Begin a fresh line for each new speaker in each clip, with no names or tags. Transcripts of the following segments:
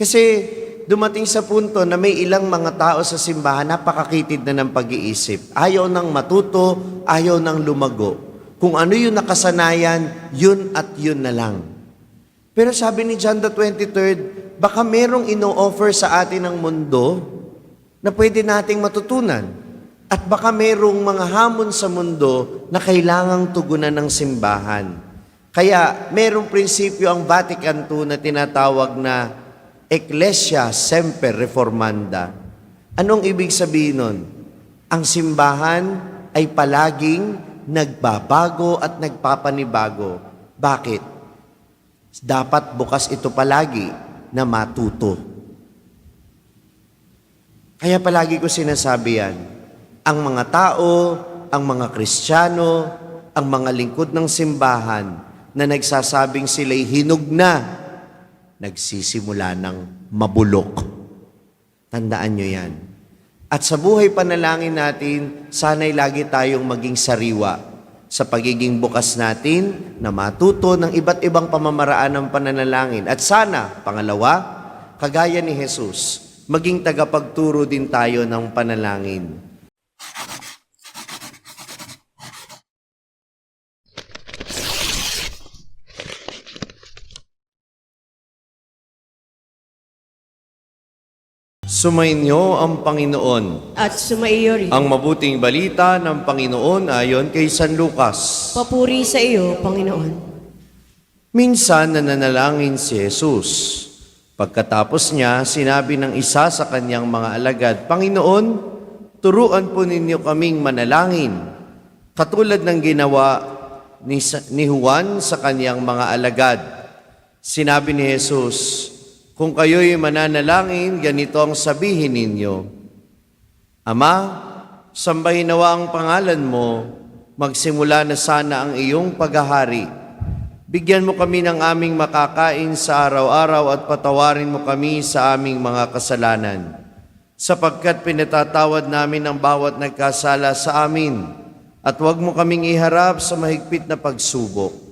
Kasi dumating sa punto na may ilang mga tao sa simbahan napakakitid na ng pag-iisip. Ayaw nang matuto, ayaw nang lumago. Kung ano yung nakasanayan, yun at yun na lang. Pero sabi ni John the 23rd, baka merong ino-offer sa atin ng mundo na pwede nating matutunan. At baka merong mga hamon sa mundo na kailangang tugunan ng simbahan. Kaya merong prinsipyo ang Vatican II na tinatawag na Ecclesia Semper Reformanda. Anong ibig sabihin nun? Ang simbahan ay palaging nagbabago at nagpapanibago. Bakit? Dapat bukas ito palagi na matuto. Kaya palagi ko sinasabi yan, ang mga tao, ang mga Kristiyano, ang mga lingkod ng simbahan na nagsasabing sila'y hinog na, nagsisimula ng mabulok. Tandaan nyo yan. At sa buhay panalangin natin, sana'y lagi tayong maging sariwa sa pagiging bukas natin na matuto ng iba't ibang pamamaraan ng pananalangin. At sana, pangalawa, kagaya ni Jesus, maging tagapagturo din tayo ng panalangin. Sumainyo ang Panginoon.
At sumaiyo rin.
Ang mabuting balita ng Panginoon ayon kay San Lucas.
Papuri sa iyo, Panginoon.
Minsan nananalangin si Jesus. Pagkatapos niya, sinabi ng isa sa kanyang mga alagad, Panginoon, turuan po ninyo kaming manalangin, katulad ng ginawa ni Juan sa kanyang mga alagad. Sinabi ni Jesus, kung kayo'y mananalangin, ganito ang sabihin ninyo, Ama, sambahin nawa ang pangalan mo, magsimula na sana ang iyong paghahari. Bigyan mo kami ng aming makakain sa araw-araw at patawarin mo kami sa aming mga kasalanan, sapagkat pinatatawad namin ang bawat nagkasala sa amin, at huwag mo kaming iharap sa mahigpit na pagsubok.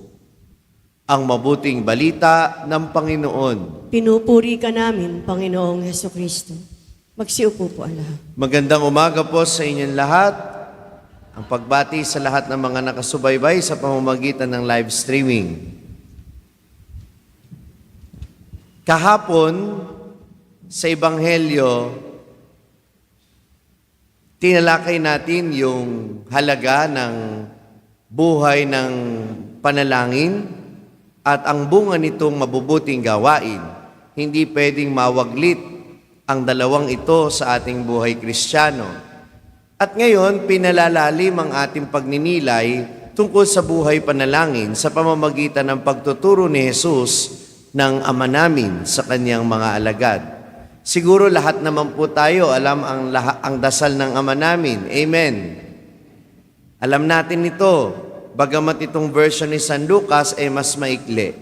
Ang mabuting balita ng Panginoon.
Pinupuri ka namin, Panginoong Hesukristo. Magsiupo po ang lahat.
Magandang umaga po sa inyong lahat. Ang pagbati sa lahat ng mga nakasubaybay sa pamamagitan ng live streaming. Kahapon, sa Ebanghelyo, tinalakay natin yung halaga ng buhay ng panalangin. At ang bunga nitong mabubuting gawain, hindi pwedeng mawaglit ang dalawang ito sa ating buhay Kristiyano. At ngayon, pinalalalim ang ating pagninilay tungkol sa buhay panalangin sa pamamagitan ng pagtuturo ni Jesus ng Ama namin sa kanyang mga alagad. Siguro lahat naman po tayo alam ang dasal ng Ama namin. Amen. Alam natin ito. Bagamat itong version ni San Lucas ay mas maikli.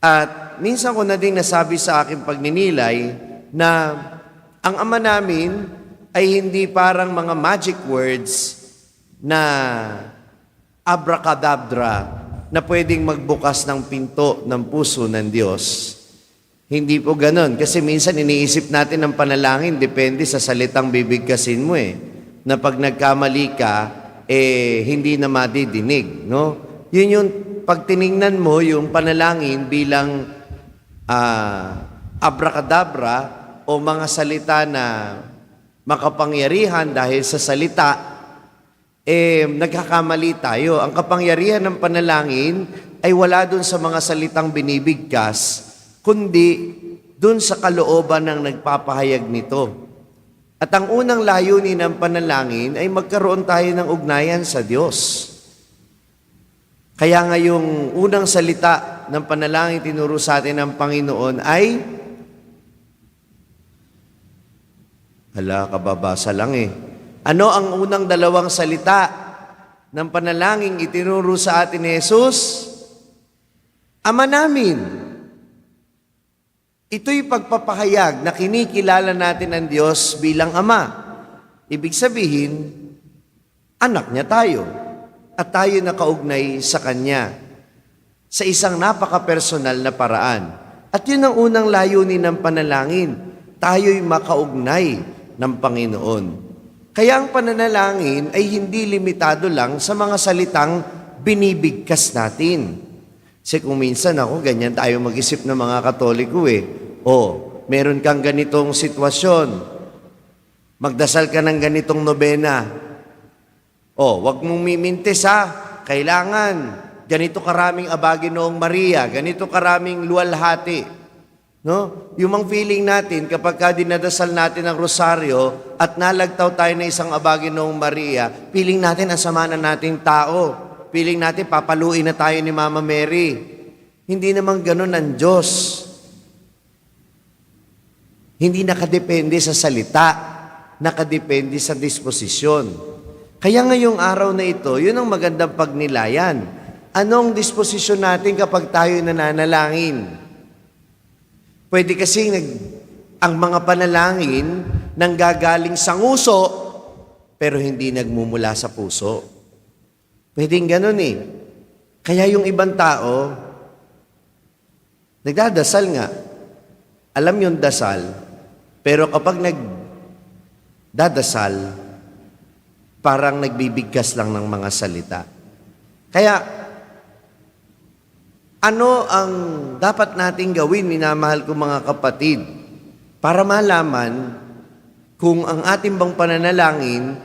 At minsan ko na din nasabi sa aking pagninilay na ang Ama namin ay hindi parang mga magic words na abracadabra na pwedeng magbukas ng pinto ng puso ng Diyos. Hindi po ganon. Kasi minsan iniisip natin ang panalangin depende sa salitang bibigkasin mo na pag nagkamali ka, hindi na madidinig, no? Yun yung pag tiningnan mo yung panalangin bilang abracadabra o mga salita na makapangyarihan dahil sa salita, nagkakamali tayo. Ang kapangyarihan ng panalangin ay wala dun sa mga salitang binibigkas, kundi dun sa kalooban ng nagpapahayag nito. At ang unang layunin ng panalangin ay magkaroon tayo ng ugnayan sa Diyos. Kaya nga yung unang salita ng panalangin tinuro sa atin ng Panginoon ay, kababasa lang Ano ang unang dalawang salita ng panalangin itinuro sa atin ni Jesus? Ama namin. Ito'y pagpapahayag na kinikilala natin ang Diyos bilang Ama. Ibig sabihin, anak niya tayo. At tayo nakaugnay sa Kanya sa isang napaka-personal na paraan. At yun ang unang layunin ng panalangin. Tayo'y makaugnay ng Panginoon. Kaya ang pananalangin ay hindi limitado lang sa mga salitang binibigkas natin. Kasi kung minsan ako, ganyan tayo mag-isip ng mga Katoliko meron kang ganitong sitwasyon. Magdasal ka ng ganitong nobena. Wag mong mimintis Kailangan ganito karaming Aba Ginoong Maria, ganito karaming luwalhati. No? Yung mga feeling natin kapag dinadasal natin ang rosaryo at nalagtaw tayo na isang Aba Ginoong Maria, feeling natin ang sama na nating tao. Feeling natin papaluin na tayo ni Mama Mary. Hindi naman ganun ang Diyos. Hindi nakadepende sa salita, nakadepende sa disposisyon. Kaya ngayong araw na ito, yun ang magandang pagnilayan. Anong disposisyon natin kapag tayo nananalangin? Pwede kasi ang mga panalangin nanggagaling sa nguso, pero hindi nagmumula sa puso. Pwedeng ganun Kaya yung ibang tao, nagdadasal nga. Alam yung dasal, pero kapag nagdadasal, parang nagbibigkas lang ng mga salita. Kaya, ano ang dapat nating gawin, minamahal ko mga kapatid, para malaman kung ang ating bang pananalangin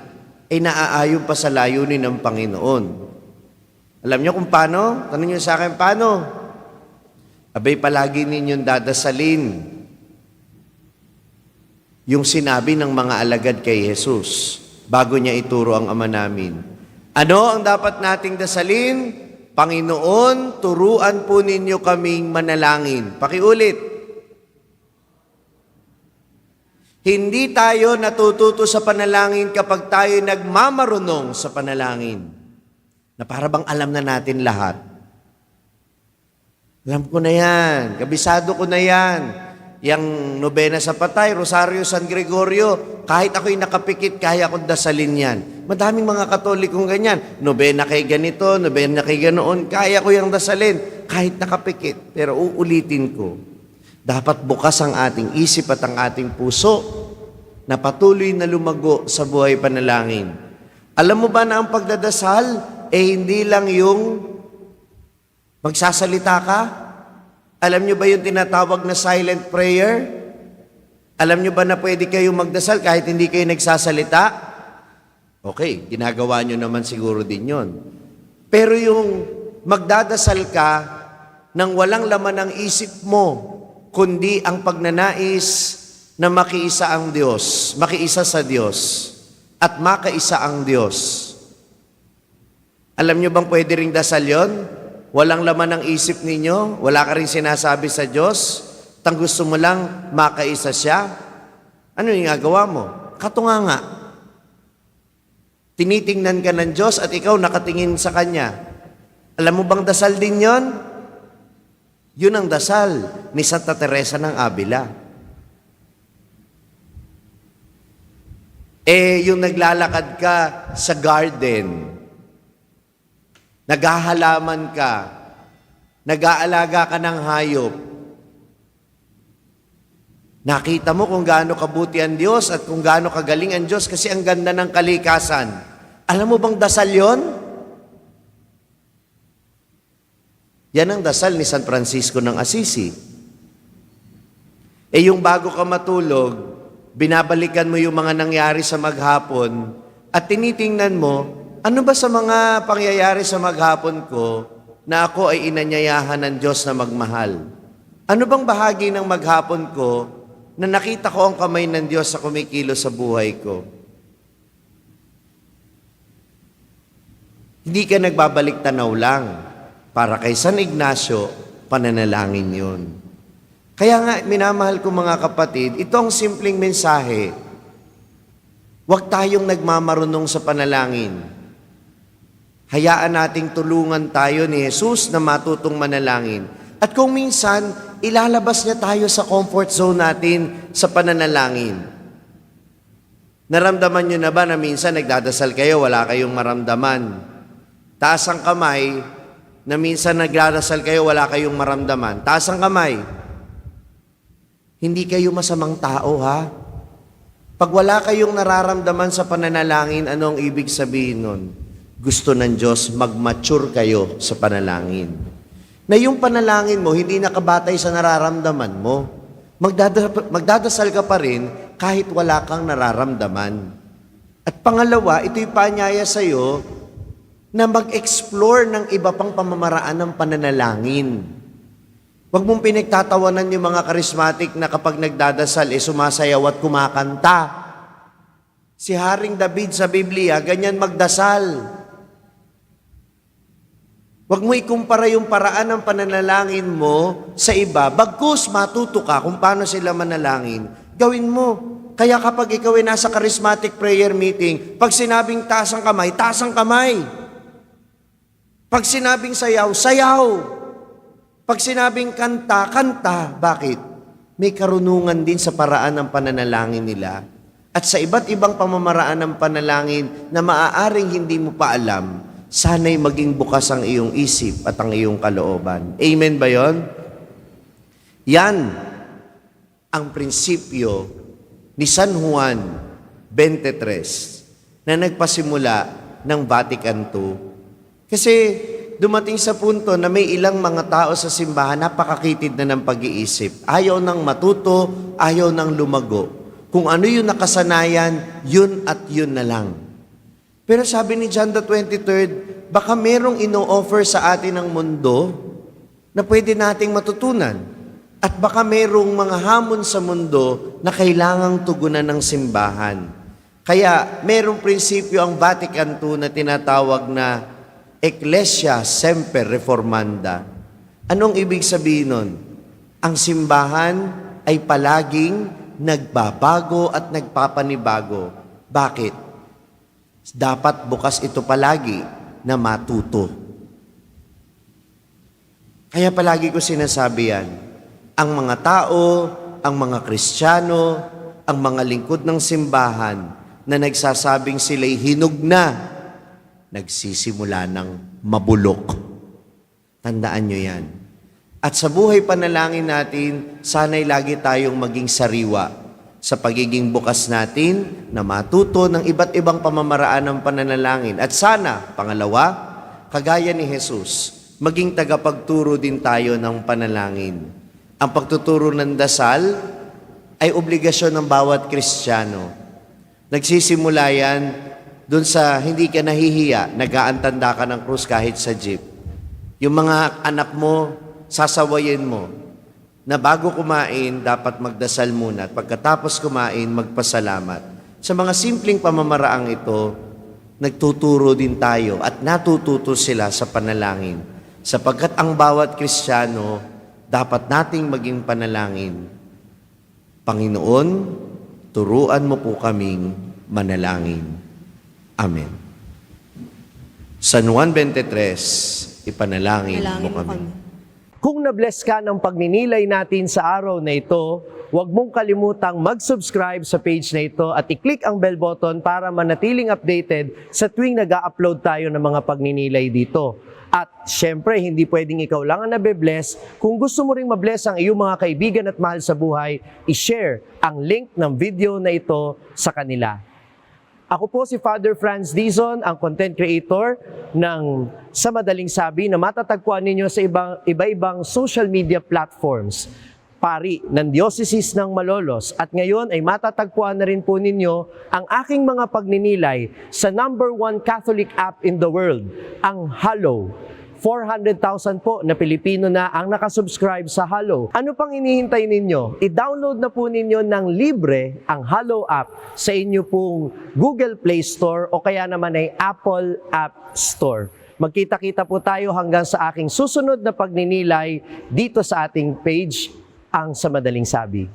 ay naaayon pa sa layunin ng Panginoon? Alam niyo kung paano? Tanong niyo sa akin, paano? Abay, palagi ninyong dadasalin yung sinabi ng mga alagad kay Jesus bago niya ituro ang Ama namin. Ano ang dapat nating dasalin? Panginoon, turuan po ninyo kaming manalangin. Pakiulit. Hindi tayo natututo sa panalangin kapag tayo nagmamarunong sa panalangin. Na para bang alam na natin lahat. Alam ko na yan. Kabisado ko na yan. Yang nobena sa patay, Rosario San Gregorio, kahit ako'y nakapikit, kaya akong dasalin yan. Madaming mga Katolikong ganyan. Nobena kay ganito, nobena kay ganoon, kaya ko yung dasalin, kahit nakapikit. Pero uulitin ko, dapat bukas ang ating isip at ang ating puso na patuloy na lumago sa buhay panalangin. Alam mo ba na ang pagdadasal, hindi lang yung magsasalita ka? Alam nyo ba yung tinatawag na silent prayer? Alam nyo ba na pwede kayong magdasal kahit hindi kayo nagsasalita? Okay, ginagawa nyo naman siguro din yon. Pero yung magdadasal ka nang walang laman ng isip mo, kundi ang pagnanais na makiisa ang Diyos, makiisa sa Diyos, at makaisa ang Diyos. Alam nyo bang pwede ring dasal yon? Walang laman ng isip ninyo, wala ka rin sinasabi sa Diyos, tang gusto mo lang makaisa siya. Ano yung gagawa mo? Katunganga. Tinitingnan ka ng Diyos at ikaw nakatingin sa Kanya. Alam mo bang dasal din yon? Yun ang dasal ni Santa Teresa ng Avila. Yung naglalakad ka sa garden, naghahalaman ka, nag-aalaga ka ng hayop, nakita mo kung gaano kabuti ang Diyos at kung gaano kagaling ang Diyos kasi ang ganda ng kalikasan. Alam mo bang dasal yon? Yan ang dasal ni San Francisco ng Assisi. Yung bago ka matulog, binabalikan mo yung mga nangyari sa maghapon at tinitingnan mo, ano ba sa mga pangyayari sa maghapon ko na ako ay inanyayahan ng Diyos na magmahal? Ano bang bahagi ng maghapon ko na nakita ko ang kamay ng Diyos sa kumikilos sa buhay ko? Hindi ka nagbabalik tanaw lang. Para kay San Ignacio, pananalangin yun. Kaya nga, minamahal ko mga kapatid, ito ang simpleng mensahe. Huwag tayong nagmamarunong sa panalangin. Hayaan nating tulungan tayo ni Jesus na matutong manalangin. At kung minsan, ilalabas niya tayo sa comfort zone natin sa pananalangin. Naramdaman niyo na ba na minsan nagdadasal kayo, wala kayong maramdaman? Taas ang kamay, na minsan nagdadasal kayo, wala kayong maramdaman. Taas ang kamay. Hindi kayo masamang tao, ha? Pag wala kayong nararamdaman sa pananalangin, ano ang ibig sabihin nun? Gusto ng Diyos mag-mature kayo sa panalangin. Na yung panalangin mo, hindi nakabatay sa nararamdaman mo. Magdadasal ka pa rin kahit wala kang nararamdaman. At pangalawa, ito'y paanyaya sa'yo na mag-explore ng iba pang pamamaraan ng pananalangin. Huwag mong pinagtatawanan yung mga charismatic na kapag nagdadasal, sumasayaw at kumakanta. Si Haring David sa Biblia, ganyan magdasal. Huwag mo ikumpara yung paraan ng pananalangin mo sa iba. Bagkus, matuto ka kung paano sila manalangin. Gawin mo. Kaya kapag ikaw ay nasa charismatic prayer meeting, pag sinabing taas ang kamay, taas ang kamay. Pag sinabing sayaw, sayaw. Pag sinabing kanta, kanta. Bakit? May karunungan din sa paraan ng pananalangin nila. At sa iba't ibang pamamaraan ng panalangin na maaaring hindi mo pa alam, sana'y maging bukas ang iyong isip at ang iyong kalooban. Amen ba yon? Yan ang prinsipyo ni San Juan 23 na nagpasimula ng Vatican II. Kasi dumating sa punto na may ilang mga tao sa simbahan napakakitid na ng pag-iisip. Ayaw nang matuto, ayaw nang lumago. Kung ano yung nakasanayan, yun at yun na lang. Pero sabi ni John the 23rd, baka merong ino-offer sa atin ng mundo na pwede nating matutunan. At baka merong mga hamon sa mundo na kailangang tugunan ng simbahan. Kaya merong prinsipyo ang Vatican II na tinatawag na Ecclesia Semper Reformanda. Anong ibig sabihin nun? Ang simbahan ay palaging nagbabago at nagpapanibago. Bakit? Dapat bukas ito palagi na matuto. Kaya palagi ko sinasabi yan, ang mga tao, ang mga Kristiyano, ang mga lingkod ng simbahan na nagsasabing sila'y hinug na, nagsisimula ng mabulok. Tandaan nyo yan. At sa buhay panalangin natin, sana'y lagi tayong maging sariwa sa pagiging bukas natin na matuto ng iba't ibang pamamaraan ng pananalangin. At sana, pangalawa, kagaya ni Jesus, maging tagapagturo din tayo ng panalangin. Ang pagtuturo ng dasal ay obligasyon ng bawat Kristiyano. Nagsisimula yan doon sa hindi ka nahihiya, nag-aantanda ka ng krus kahit sa jeep. Yung mga anak mo, sasawayin mo na bago kumain, dapat magdasal muna at pagkatapos kumain, magpasalamat. Sa mga simpleng pamamaraang ito, nagtuturo din tayo at natututo sila sa panalangin. Sapagkat ang bawat Kristiyano, dapat nating maging panalangin. Panginoon, turuan mo po kaming manalangin. Amen. San Juan 23, ipanalangin mo kami.
Kung na-bless ka ng pagninilay natin sa araw na ito, huwag mong kalimutang mag-subscribe sa page na ito at i-click ang bell button para manatiling updated sa tuwing nag-upload tayo ng mga pagninilay dito. At syempre, hindi pwedeng ikaw lang ang nabe-bless. Kung gusto mo ring ma-bless ang iyong mga kaibigan at mahal sa buhay, i-share ang link ng video na ito sa kanila. Ako po si Father Franz Dizon, ang content creator ng Sa Madaling Sabi na matatagpuan ninyo sa iba-ibang social media platforms. Pari ng Diocese ng Malolos at ngayon ay matatagpuan na rin po ninyo ang aking mga pagninilay sa #1 Catholic app in the world, ang Hallow. 400,000 po na Pilipino na ang nakasubscribe sa Hallow. Ano pang inihintay ninyo? I-download na po ninyo ng libre ang Hallow app sa inyo pong Google Play Store o kaya naman ay Apple App Store. Magkita-kita po tayo hanggang sa aking susunod na pagninilay dito sa ating page, ang Sa Madaling Sabi.